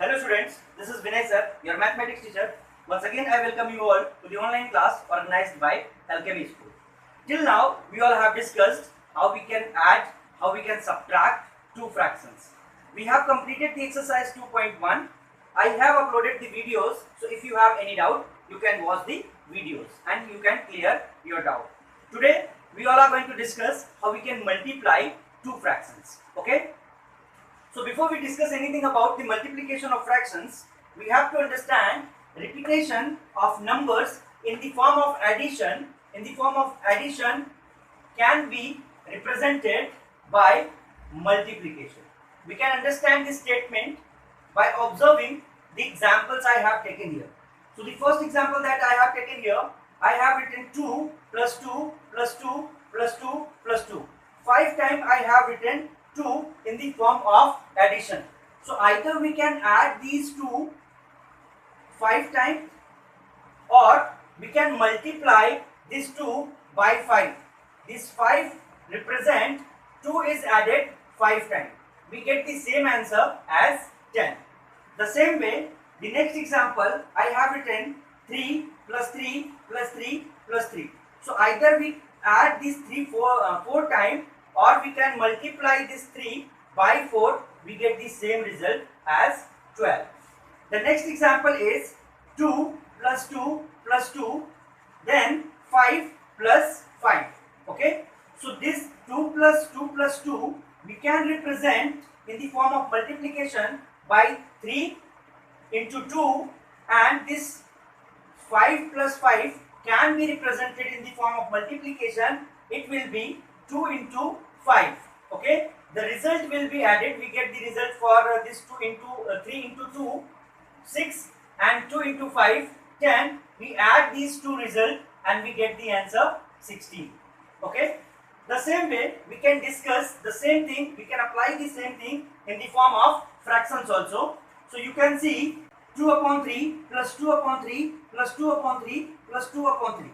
Hello students, this is Vinay sir, your mathematics teacher. Once again I welcome you all to the online class organized by Alchemy School. Till now we all have discussed how we can add, how we can subtract two fractions. We have completed the exercise 2.1. I have uploaded the videos, so if you have any doubt you can watch the videos and you can clear your doubt. Today we all are going to discuss how we can multiply two fractions. Okay? So before we discuss anything about the multiplication of fractions, we have to understand repetition of numbers in the form of addition. In the form of addition can be represented by multiplication. We can understand this statement by observing the examples I have taken here. So the first example that I have taken here, I have written 2 plus 2 plus 2 plus 2 plus 2. 5 times I have written 2 in the form of addition. So either we can add these two 5 times or we can multiply these 2 by 5. This 5 represent 2 is added 5 times. We get the same answer as 10. The same way, the next example I have written 3 plus 3 plus 3 plus 3. So either we add these 4 times or we can multiply this 3 by 4, we get the same result as 12. The next example is 2 plus 2 plus 2, then 5 plus 5. Okay, so this 2 plus 2 plus 2 we can represent in the form of multiplication by 3 into 2, and this 5 plus 5 can be represented in the form of multiplication. It will be 2 into 5. Okay, the result will be added. We get the result for this 2 into 3 into 2, 6, and 2 into 5, 10. We add these two results and we get the answer 16. Okay, the same way we can discuss the same thing, we can apply the same thing in the form of fractions also. So you can see 2 upon 3 plus 2 upon 3 plus 2 upon 3 plus 2 upon 3.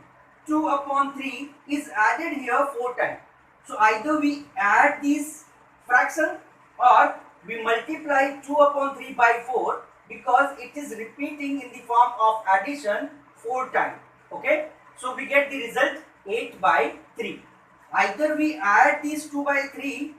2 upon 3 is added here 4 times. So either we add this fraction or we multiply 2 upon 3 by 4, because it is repeating in the form of addition 4 times. Okay, so we get the result 8 by 3. Either we add these 2 by 3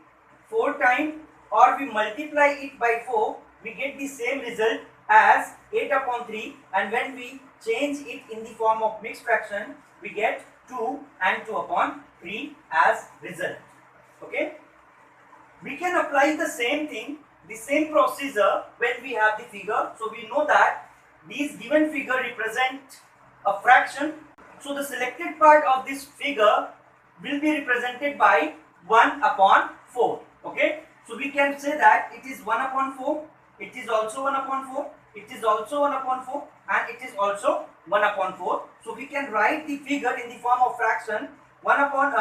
4 times or we multiply it by 4, we get the same result as 8 upon 3, and when we change it in the form of mixed fraction, we get 2 and 2 upon 3 as result. Okay, we can apply the same thing, the same procedure when we have the figure. So we know that these given figure represent a fraction. So the selected part of this figure will be represented by 1 upon 4. Okay, so we can say that it is 1 upon 4, it is also 1 upon 4, it is also 1 upon 4, and it is also 1 upon 4. So we can write the figure in the form of fraction 1 upon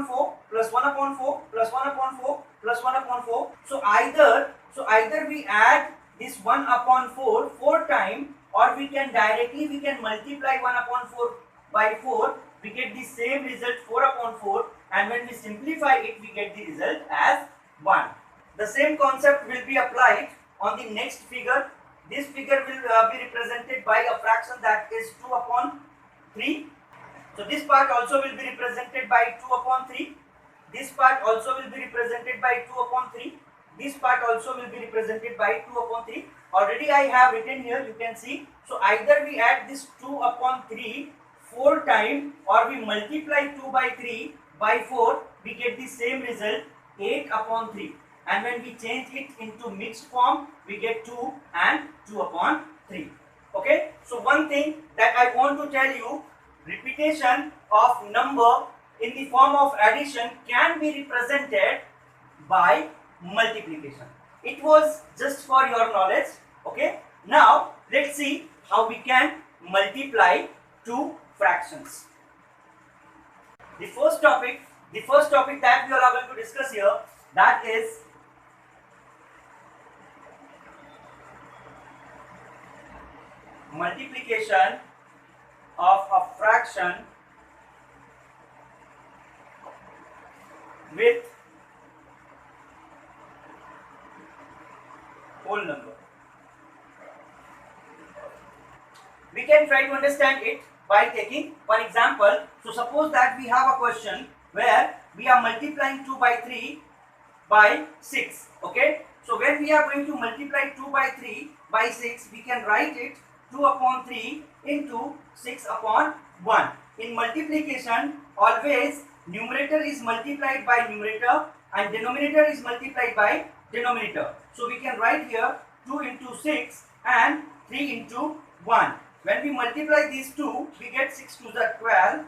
4 plus 1 upon 4 plus 1 upon 4 plus 1 upon 4. So either we add this 1 upon 4 times, or we can directly multiply 1 upon 4 by 4. We get the same result 4 upon 4, and when we simplify it we get the result as 1. The same concept will be applied on the next figure. This figure will be represented by a fraction that is 2 upon 3. So this part also will be represented by 2 upon 3. This part also will be represented by 2 upon 3. This part also will be represented by 2 upon 3. Already I have written here, you can see. So either we add this 2 upon 3 4 times or we multiply 2 by 3 by 4, we get the same result 8 upon 3. And when we change it into mixed form, we get 2 and 2 upon 3. Okay, so one thing that I want to tell you, repetition of number in the form of addition can be represented by multiplication. It was just for your knowledge. Okay, now let's see how we can multiply two fractions. The first topic that we are going to discuss here, that is multiplication of a fraction with whole number. we can try to understand it by taking one example. So suppose that we have a question where we are multiplying 2 by 3 by 6. Okay, so when we are going to multiply 2 by 3 by 6, we can write it 2 upon 3 into 6 upon 1. In multiplication, always numerator is multiplied by numerator and denominator is multiplied by denominator. So we can write here 2 into 6 and 3 into 1. When we multiply these two, we get 6 to the 12,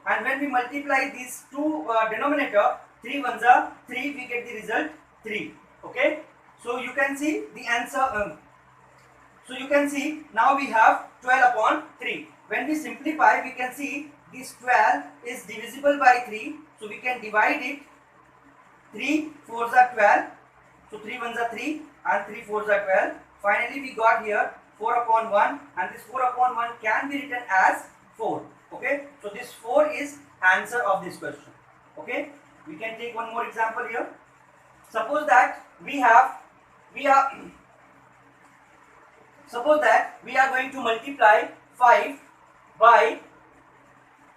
and when we multiply these two denominator, 3 ones are 3, we get the result 3. Okay, so you can see the answer. So you can see now we have 12 upon 3. When we simplify, we can see this 12 is divisible by 3, so we can divide it. 3 4s are 12, so 3 ones are 3 and 3 4s are 12. Finally we got here 4 upon 1, and this 4 upon 1 can be written as 4. Okay, so this 4 is answer of this question. Okay, we can take one more example here. Suppose that we are going to multiply 5 by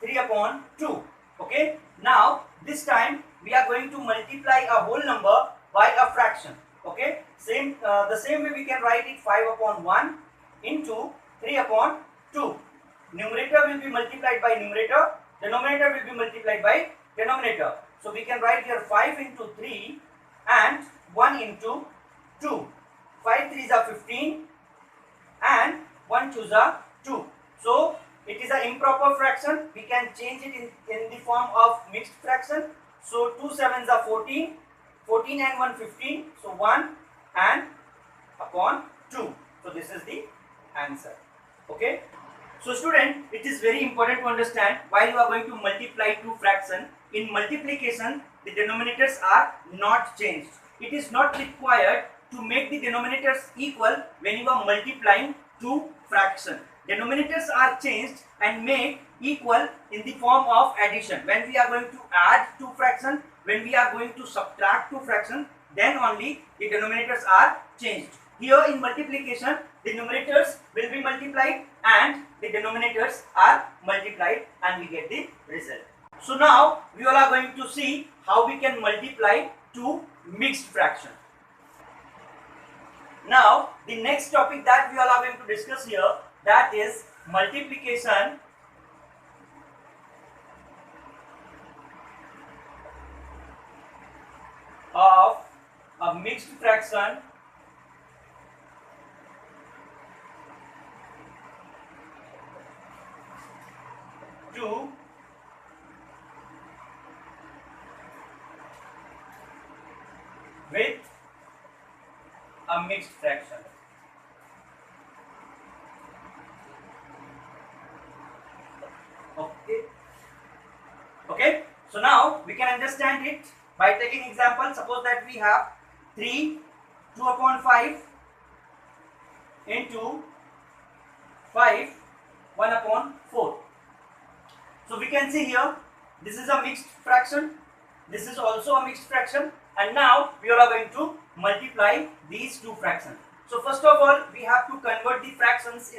3 upon 2. Okay, now this time we are going to multiply a whole number by a fraction. Okay, the same way we can write it 5 upon 1 into 3 upon 2. Numerator will be multiplied by numerator, denominator will be multiplied by denominator. So we can write here 5 into 3 and 1 into 2. 5 3s are 15 and 1 2s are 2. So it is an improper fraction. We can change it in the form of mixed fraction. So 2 7s are 14, 14 and 1 15. So 1 and upon 2. So this is the answer. Okay. So student, it is very important to understand while you are going to multiply two fractions. In multiplication, the denominators are not changed. It is not required to make the denominators equal when you are multiplying two fractions. Denominators are changed and made equal in the form of addition. When we are going to add two fractions, when we are going to subtract two fractions, then only the denominators are changed. Here in multiplication, the numerators will be multiplied and the denominators are multiplied, and we get the result. So now we all are going to see how we can multiply two mixed fractions. Now the next topic that we all are going to discuss here, that is multiplication of a mixed fraction to with a mixed fraction. Okay, so now we can understand it by taking example. Suppose that we have 3 2 upon 5 into 5 1 upon 4. So we can see here, this is a mixed fraction, this is also a mixed fraction, and now we are going to multiply these two fractions. So first of all, we have to convert the fractions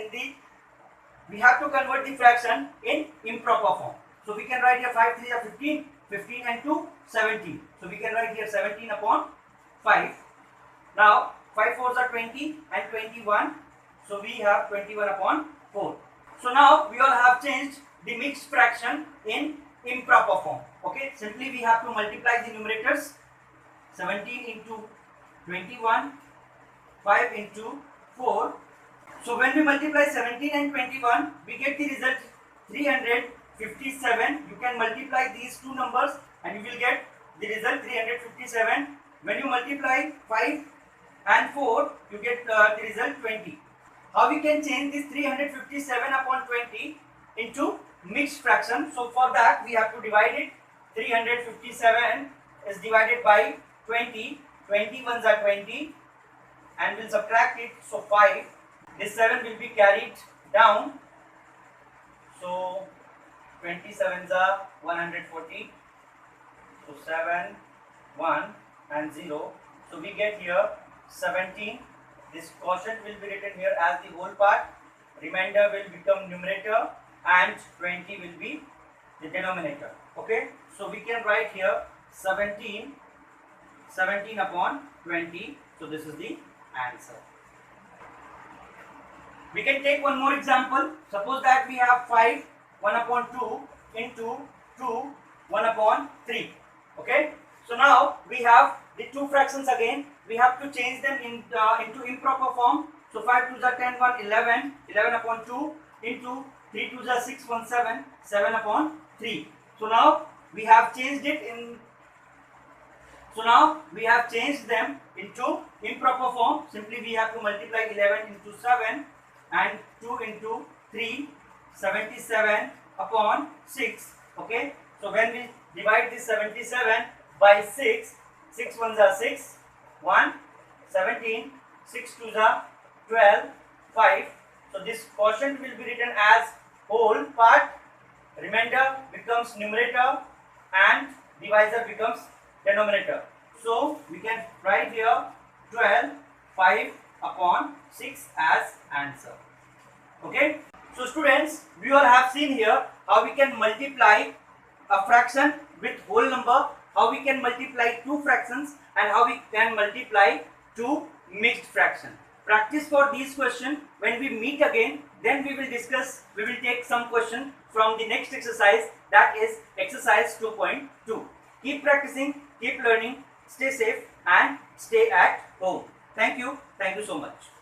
in improper form. So we can write here 5 3 are 15, 15 and 2 17. So we can write here 17 upon 5. Now 5 4s are 20 and 21. So we have 21 upon 4. So now we all have changed the mixed fraction in improper form. Okay, simply we have to multiply the numerators. 17 into 21, 5 into 4. So when we multiply 17 and 21, we get the result 357. You can multiply these two numbers and you will get the result 357. When you multiply 5 and 4, you get the result 20. How we can change this 357 upon 20 into mixed fraction? So for that we have to divide it. 357 is divided by 20. 20 ones are 20, and we'll subtract it. So 5. This 7 will be carried down. So 27s are 140. So 7, 1 and 0. So we get here 17. This quotient will be written here as the whole part. remainder will become numerator and 20 will be the denominator. Okay, so we can write here 17 upon 20. So this is the answer. We can take one more example. Suppose that we have 5 1 upon 2 into 2 1 upon 3. Okay, so now we have the two fractions again. We have to change them into improper form. So 5 2s are 10 1 11 11 upon 2 into 3 2s are 6 1 7 7 upon 3. So now we have changed it in. So now we have changed them into improper form. Simply we have to multiply 11 into 7 and 2 into 3, 77 upon 6. Okay, so when we divide this 77 by 6, 6 1s are 6, 1, 17, 6 2s are 12, 5. So this quotient will be written as whole part, remainder becomes numerator and divisor becomes denominator. So we can write here 12 5 upon 6 as answer. Okay, so students, we all have seen here how we can multiply a fraction with whole number, how we can multiply two fractions, and how we can multiply two mixed fraction. Practice for these questions. When we meet again, then we will discuss, we will take some question from the next exercise, that is exercise 2.2. Keep practicing, keep learning, stay safe and stay at home. Thank you so much.